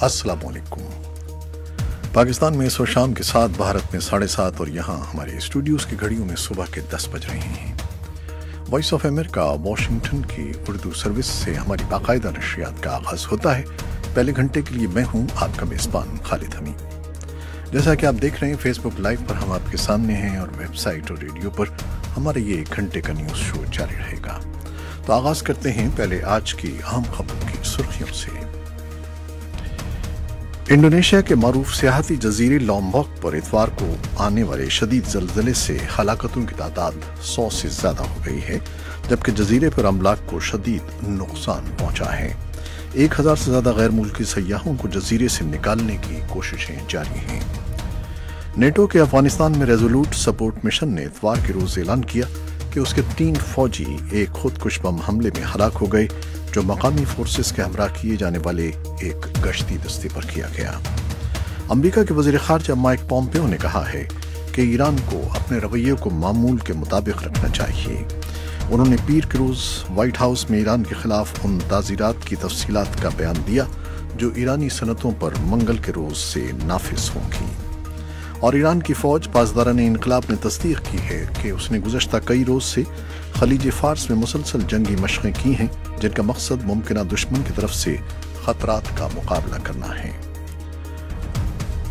अस्सलाम वालेकुम। पाकिस्तान में इस वक्त शाम के 7, भारत में 7:30 और यहाँ हमारे स्टूडियोज़ की घड़ियों में सुबह के 10 बज रहे हैं। वॉइस ऑफ अमेरिका वाशिंगटन की उर्दू सर्विस से हमारी बाकायदा नशरियात का आगाज़ होता है। पहले घंटे के लिए मैं हूँ आपका मेज़बान खालिद हमी। जैसा कि आप देख रहे हैं फेसबुक लाइव पर हम आपके सामने हैं और वेबसाइट और रेडियो पर हमारा ये 1 घंटे का न्यूज़ शो जारी रहेगा। तो आगाज़ करते हैं पहले आज की अहम खबरों की सुर्खियों से। इंडोनेशिया के मारूफ सियाहती जजीरे लॉम्बॉक पर इतवार को आने वाले शदीद ज़लज़ले से हलाकतों की तादाद 100 से ज़्यादा हो गई है, जबकि जजीरे पर अमलाक को शदीद नुकसान पहुंचा है। 1000 से ज़्यादा गैर मुल्की सयाहों को जजीरे से निकालने की कोशिशें जारी हैं। नेटो के अफगानिस्तान में रेजोल्यूट सपोर्ट मिशन ने इतवार के रोज़ ऐलान किया कि उसके 3 फौजी एक खुदकुश बम हमले में हलाक हो गए, जो मकामी फोर्सेस के हमरा किए जाने वाले एक गश्ती दस्ते पर किया गया। अमेरिका के वज़ीर ख़ारजा माइक पॉम्पियो ने कहा है कि ईरान को अपने रवैये को मामूल के मुताबिक रखना चाहिए। उन्होंने पीर के रोज़ व्हाइट हाउस में ईरान के खिलाफ उन ताज़ीरात की तफसीलात का बयान दिया जो ईरानी सनतों पर मंगल के रोज़ से नाफिज होंगी। और ईरान की फ़ौज पासदारान इनकलाब ने तस्दीक की है कि उसने गुज़श्ता कई रोज़ से खलीज फ़ारस में मुसलसल जंगी मशक़ें की हैं, जिनका मकसद मुमकिना दुश्मन की तरफ से ख़तरात का मुकाबला करना है।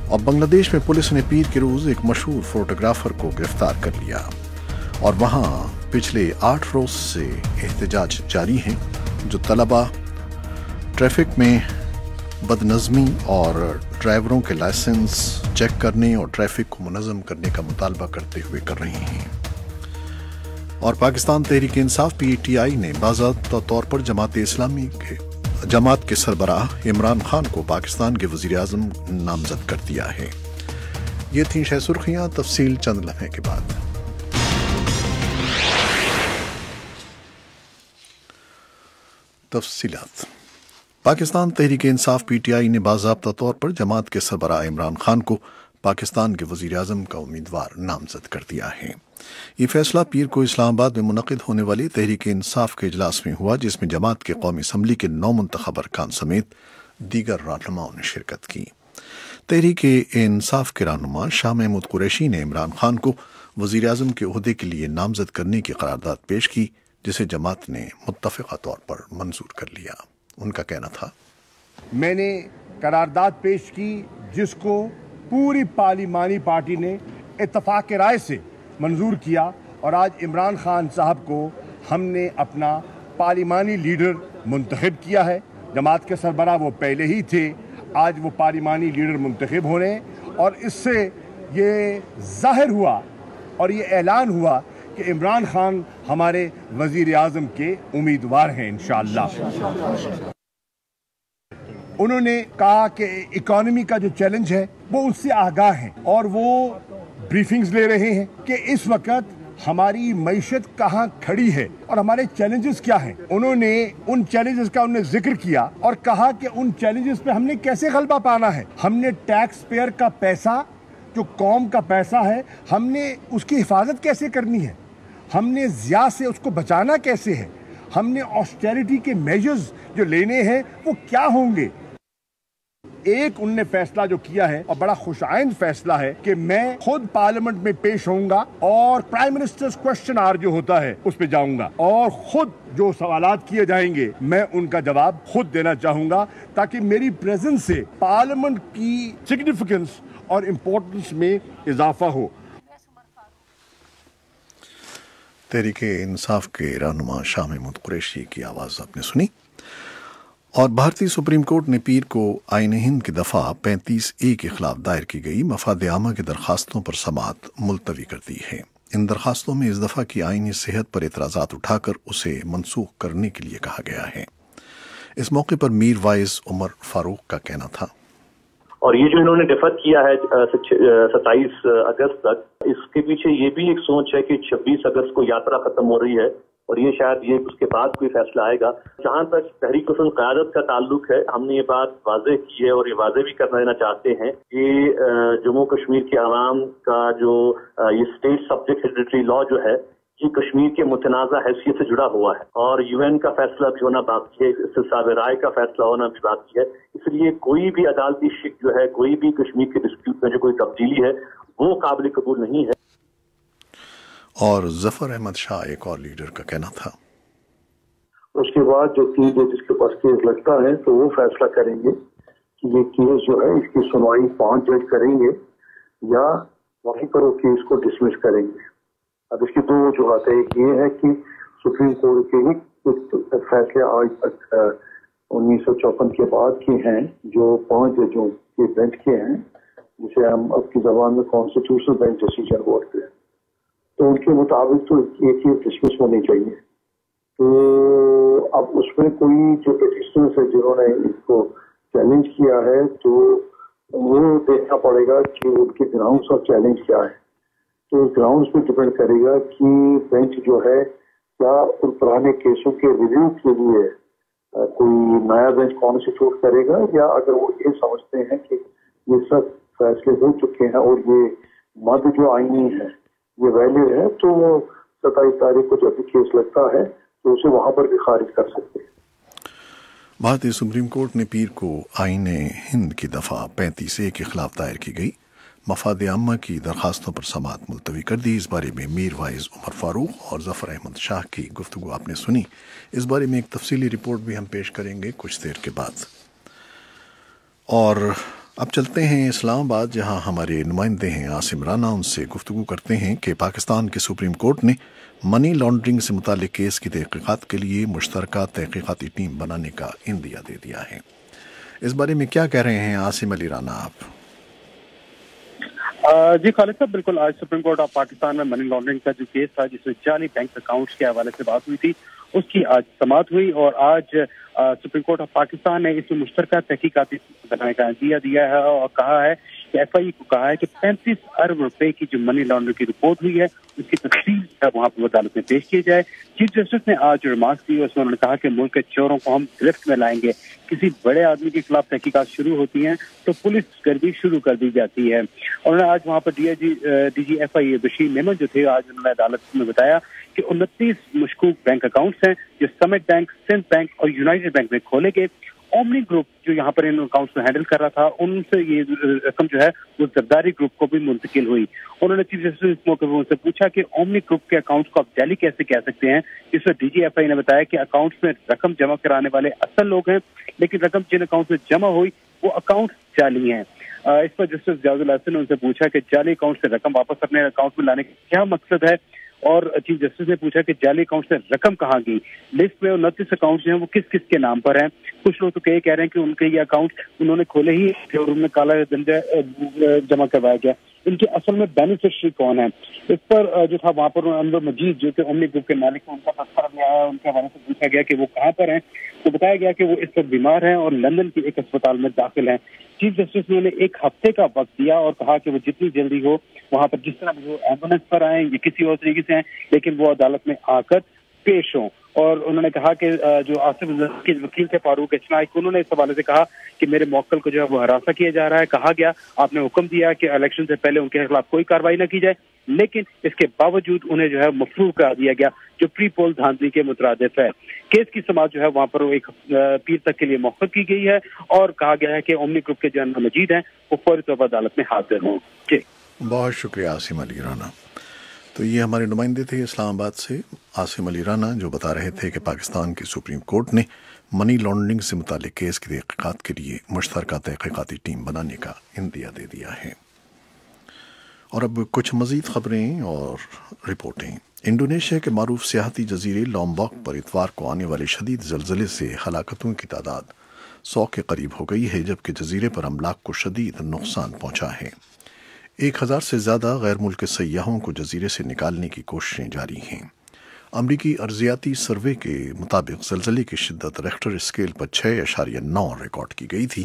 और बांग्लादेश में पुलिस ने पीर के रोज़ एक मशहूर फोटोग्राफर को गिरफ्तार कर लिया और वहाँ पिछले 8 रोज़ से एहतजाज जारी हैं, जो तलबा ट्रैफिक में बदनज़मी और ड्राइवरों के लाइसेंस चेक करने और ट्रैफिक को मुनज़्ज़म करने का मुतालबा करते हुए कर रहे हैं। और पाकिस्तान तहरीक इंसाफ PTI ने बाज़ाब्ता तौर पर जमात के सरबराह इमरान खान को पाकिस्तान के वज़ीर-ए-आज़म नामज़द कर दिया है। ये थी 6 सुर्खियाँ, तफसील चंद लम्हे के बाद। तफसीलात। पाकिस्तान तहरीक इंसाफ PTI ने बाज़ाब्ता तौर पर जमात के सरबराह इमरान खान को पाकिस्तान के वज़ीर-ए-आज़म का उम्मीदवार नामज़द कर दिया है। ये फैसला पीर को इस्लामाबाद में मुनक़िद होने वाली तहरीक इंसाफ के इजलास में हुआ, जिसमें जमात के कौमी असम्बली के 9 मुंतखब अरकान समेत दीगर रहनुमाओं ने शिरकत की। तहरीक इंसाफ के रहनुमा शाह महमूद कुरैशी ने इमरान खान को वज़ीर-ए-आज़म के ओहदे के लिए नामज़द करने की करारदाद पेश की, जिसे जमात ने मुत्तफ़िक़ा तौर पर मंजूर कर लिया। उनका कहना था, मैंने करारदाद पेश की जिसको पूरी पार्लिमानी पार्टी ने इत्तफाक राय से मंजूर किया, और आज इमरान खान साहब को हमने अपना पार्लिमानी लीडर मुंतखब किया है। जमात के सरबराह वो पहले ही थे, आज वो पार्लिमानी लीडर मुंतखब हो रहे हैं, और इससे ये ज़ाहिर हुआ और ये ऐलान हुआ कि इमरान खान हमारे वज़ीर आज़म के उम्मीदवार हैं इंशाअल्लाह। उन्होंने कहा कि इकोनॉमी का जो चैलेंज है वो उससे आगाह है, और वो ब्रीफिंग्स ले रहे हैं कि इस वक्त हमारी मईशत कहाँ खड़ी है और हमारे चैलेंजेस क्या हैं। उन्होंने उन चैलेंजेस का जिक्र किया और कहा कि उन चैलेंजेस पे हमने कैसे गलबा पाना है। हमने टैक्स पेयर का पैसा, जो कौम का पैसा है, हमने उसकी हिफाजत कैसे करनी है, हमने ज़िया से उसको बचाना कैसे है, हमने ऑस्टेरिटी के मेजर्स जो लेने हैं वो क्या होंगे। एक उनने फैसला जो किया है, और बड़ा खुशाइंद फैसला है, कि मैं खुद पार्लियामेंट में पेश होऊंगा और प्राइम मिनिस्टर्स क्वेश्चन आवर जो होता है उस पे जाऊंगा, और खुद जो सवालात किए जाएंगे मैं उनका जवाब खुद देना चाहूंगा, ताकि मेरी प्रेजेंस से पार्लियामेंट की सिग्निफिकेंस और इम्पोर्टेंस में इजाफा हो। तहरीक इंसाफ के रहनुमा शाह महमूद कुरैशी की आवाज़ आपने सुनी। और भारतीय सुप्रीम कोर्ट ने पीर को आईन हिंद की दफ़ा 35A के खिलाफ दायर की गई मफाद आमा की दरखास्तों पर समाअत मुलतवी कर दी है। इन दरखास्तों में इस दफ़ा की आईनी सेहत पर एतराज़ात उठाकर उसे मनसूख करने के लिए कहा गया है। इस मौके पर मीर वाइज उमर फारूक का कहना था, और ये जो इन्होंने डिफर किया है 27 अगस्त तक, इसके पीछे ये भी एक सोच है कि 26 अगस्त को यात्रा खत्म हो रही है और ये शायद ये उसके बाद कोई फैसला आएगा। जहां तक तहरीक क़यादत का ताल्लुक है, हमने ये बात वाज़ेह की है और ये वाज़ेह भी कर देना चाहते हैं कि जम्मू कश्मीर के आवाम का जो ये स्टेट सब्जेक्ट हेरिडिटरी लॉ जो है, یہ کشمیر کے متنازع حیثیت سے جڑا ہوا ہے اور UN کا فیصلہ بھی ہونا باقی ہے، استصحاب رائے کا فیصلہ ہونا بھی باقی ہے. اس لیے کوئی بھی عدالتی شک جو ہے، کوئی بھی کشمیر کے ڈسپیوٹ میں جو کوئی تبدیلی ہے وہ قابل قبول نہیں ہے. اور ظفر احمد شاہ ایک اور لیڈر کا کہنا تھا، اس کے بعد جو 3 ججز کے پاس کیس لگتا ہے تو وہ فیصلہ کریں گے کہ یہ کیس جو ہے اس کی سنوائی 5 جج کریں گے یا وہیں پر وہ کیس کو ڈسمس کریں گے. اب اس کی 2 وجوہات ہیں. ایک یہ ہے کہ سپریم کورٹ کے ہی کچھ فیصلے آج تک 1954 کے بعد کے ہیں جو 5 ججوں کے بینچ کے ہیں، جسے ہم اب کی زبان میں کانسٹیٹیوشنل بینچ ڈیسیجن بولتے ہیں. تو ان کے مطابق تو یہ چیز ڈسمس ہونی چاہیے. تو اب اس میں کوئی جو پٹیشنرز ہیں جنہوں نے اس کو چیلنج کیا ہے تو وہ دیکھنا پڑے گا کہ ان کے گراؤنڈس آف چیلنج کیا ہے. تو گراؤنڈس پہ ڈپینڈ کرے گا کہ بینچ جو ہے کیا ان پرانے کیسوں کے ریویو کے لیے کوئی نیا بینچ کانسٹیٹیوٹ کرے گا، یا اگر وہ یہ سمجھتے ہیں کہ یہ سب فیصلے ہو چکے ہیں اور یہ مد جو آئینی ہے یہ ویلڈ ہے، تو وہ 27 تاریخ کو جب بھی کیس لگتا ہے تو اسے وہاں پر بھی خارج کر سکتے ہیں. بھارتی سپریم کورٹ نے پیر کو آئین ہند کی دفعہ 35A کے خلاف دائر کی گئی مفاد عامہ کی درخواستوں پر سماعت ملتوی کر دی. اس بارے میں میر وائز عمر فاروق اور ظفر احمد شاہ کی گفتگو آپ نے سنی. اس بارے میں ایک تفصیلی رپورٹ بھی ہم پیش کریں گے کچھ دیر کے بعد. اور اب چلتے ہیں اسلام آباد، جہاں ہمارے نمائندے ہیں عاصم رانا. ان سے گفتگو کرتے ہیں کہ پاکستان کے سپریم کورٹ نے منی لانڈرنگ سے متعلق کیس کی تحقیقات کے لیے مشترکہ تحقیقاتی ٹیم بنانے کا عندیہ دے دیا ہے. اس بارے میں کیا کہہ رہے ہیں عاصم علی رانا آپ؟ جی خالد صاحب، بالکل آج سپریم کورٹ آف پاکستان میں منی لانڈرنگ کا جو کیس تھا جس میں جعلی بینک اکاؤنٹس کے حوالے سے بات ہوئی تھی، اس کی آج سماعت ہوئی. اور آج سپریم کورٹ آف پاکستان نے اس میں مشترکہ تحقیقاتی بنانے کا عندیہ دیا ہے اور کہا ہے کہ FIA کو کہا ہے کہ 35 ارب روپے کی جو منی لانڈرنگ کی رپورٹ ہوئی ہے اس کی تفصیل وہاں پر عدالت میں پیش کی جائے. چیف جسٹس نے آج جو ریمارکس دی اس میں انہوں نے کہا کہ ملک کے چوروں کو ہم گرفت میں لائیں گے. کسی بڑے آدمی کے خلاف تحقیقات شروع ہوتی ہیں تو پولیس گردی شروع کر دی جاتی ہے. انہوں نے آج وہاں پر D G FIA Bashir Memon جو تھے، آج انہوں نے عدالت میں بتایا کہ 29 مشکوک بینک اکاؤنٹس ہیں جو سمٹ بینک، سندھ بینک اور یونائٹڈ بینک میں کھولے گئے. اومنی گروپ جو یہاں پر ان اکاؤنٹس کو ہینڈل کر رہا تھا، ان سے یہ رقم جو ہے وہ زرداری گروپ کو بھی منتقل ہوئی. انہوں نے چیف جسٹس اس موقع پر ان سے پوچھا کہ اومنی گروپ کے اکاؤنٹس کو آپ جعلی کیسے کہہ سکتے ہیں، جس میں DG FIA نے بتایا کہ اکاؤنٹس میں رقم جمع کرانے والے اصل لوگ ہیں لیکن رقم جن اکاؤنٹس میں جمع ہوئی وہ اکاؤنٹس جعلی ہیں. اس پر جسٹس جاوید الحسن نے ان سے پوچھا کہ جعلی اکاؤنٹ سے رقم واپس اپنے اکاؤنٹ میں لانے کا کیا مقصد ہے، اور چیف جسٹس نے پوچھا کہ جعلی اکاؤنٹ سے رقم کہاں گئی. لسٹ میں 29 اکاؤنٹس جو ہیں وہ کس کس کے نام پر ہیں. کچھ لوگ تو کہہ رہے ہیں کہ ان کے یہ اکاؤنٹ انہوں نے کھولے ہی تھے اور ان میں کالا دھندا جمع کروایا گیا. ان کے اصل میں بینیفیشری کون ہے؟ اس پر جو تھا وہاں پر انور مجید جو کہ اومنی گروپ کے مالک ہیں ان کا تذکرہ دیا ہے. ان کے حوالے سے پوچھا گیا کہ وہ کہاں پر ہیں تو بتایا گیا کہ وہ اس وقت بیمار ہیں اور لندن کے ایک اسپتال میں داخل ہیں. چیف جسٹس نے انہیں 1 ہفتے کا وقت دیا اور کہا کہ وہ جتنی جلدی ہو وہاں پر جس طرح وہ ایمبولینس پر آئیں یا کسی اور طریقے سے آئیں لیکن وہ عدالت میں آ کر پیش ہوں. اور انہوں نے کہا کہ جو آصف کے وکیل تھے فاروق اچنائک، انہوں نے اس حوالے سے کہا کہ میرے موکل کو جو ہے وہ ہراساں کیا جا رہا ہے. کہا گیا آپ نے حکم دیا کہ الیکشن سے پہلے ان کے خلاف کوئی کارروائی نہ کی جائے، لیکن اس کے باوجود انہیں جو ہے مفروغ کرا دیا گیا جو پری پول دھاندلی کے مترادف ہے. کیس کی سماعت جو ہے وہاں پر ایک پیر تک کے لیے موخر کی گئی ہے اور کہا گیا ہے کہ اومنی گروپ کے جو انور مجید ہیں وہ فوری طور پر عدالت میں حاضر ہوں. جی بہت شکریہ عاصم علی رانا. تو یہ ہمارے نمائندے تھے اسلام آباد سے عاصم علی رانا، جو بتا رہے تھے کہ پاکستان کی سپریم کورٹ نے منی لانڈرنگ سے متعلق کیس کی تحقیقات کے لیے مشترکہ تحقیقاتی ٹیم بنانے کا عندیہ دے دیا ہے. اور اب کچھ مزید خبریں اور رپورٹیں. انڈونیشیا کے معروف سیاحتی جزیرے لومباک پر اتوار کو آنے والے شدید زلزلے سے ہلاکتوں کی تعداد 100 کے قریب ہو گئی ہے، جبکہ جزیرے پر املاک کو شدید نقصان پہنچا ہے. 1000 سے زیادہ غیر ملکی سیاحوں کو جزیرے سے نکالنے کی کوششیں جاری ہیں. امریکی ارضیاتی سروے کے مطابق زلزلے کی شدت ریکٹر اسکیل پر 6.9 ریکارڈ کی گئی تھی،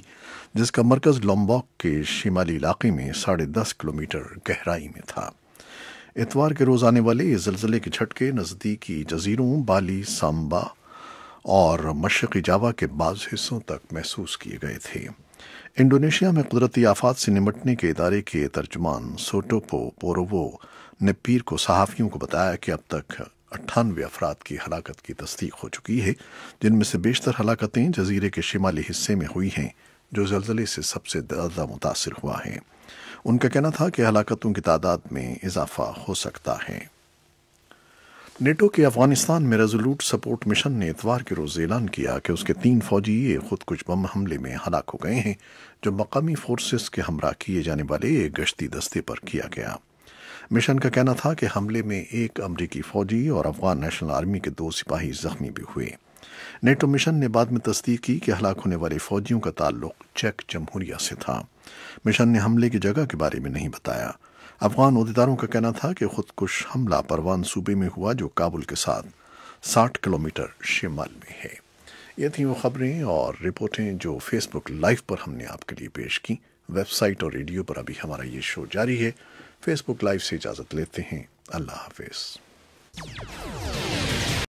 جس کا مرکز لومباک کے شمالی علاقے میں 10.5 کلومیٹر گہرائی میں تھا. اتوار کے روز آنے والے اس زلزلے کے جھٹکے نزدیکی جزیروں بالی، سامبا और मशरक़ी जावा के बाज़ हिस्सों तक महसूस किए गए थे। इंडोनेशिया में कुदरती आफात से निपटने के इदारे के तर्जुमान सोटोपो पोरोवो ने पीर को सहाफ़ियों को बताया कि अब तक 98 अफराद की हलाकत की तस्दीक हो चुकी है, जिनमें से बेशतर हलाकतें जजीरे के शिमाली हिस्से में हुई हैं, जो ज़लज़ले से सबसे ज़्यादा मुतासिर हुआ है। उनका कहना था कि हलाकतों की तादाद में इजाफा हो सकता है। नेटो के अफगानिस्तान में रेजोल्यूट सपोर्ट मिशन ने इतवार के रोज़ ऐलान किया कि उसके 3 फौजी खुदकुश बम हमले में हलाक हो गए हैं, जो मकामी फोर्सेस के हमरा किए जाने वाले एक गश्ती दस्ते पर किया गया। मिशन का कहना था कि हमले में एक अमरीकी फौजी और अफगान नेशनल आर्मी के 2 सिपाही जख्मी भी हुए। नेटो मिशन ने बाद में तस्दीक की कि हलाक होने वाले फौजियों का ताल्लुक चेक जमहूरिया से था। मिशन ने हमले की जगह के बारे में नहीं बताया। अफगान अहदेदारों का कहना था कि खुदकुश हमला परवान सूबे में हुआ, जो काबुल के साथ 60 किलोमीटर शिमाल में है। ये थी वो खबरें और रिपोर्टें जो फेसबुक लाइव पर हमने आपके लिए पेश की। वेबसाइट और रेडियो पर अभी हमारा ये शो जारी है। फेसबुक लाइव से इजाज़त लेते हैं। अल्लाह हाफिज़।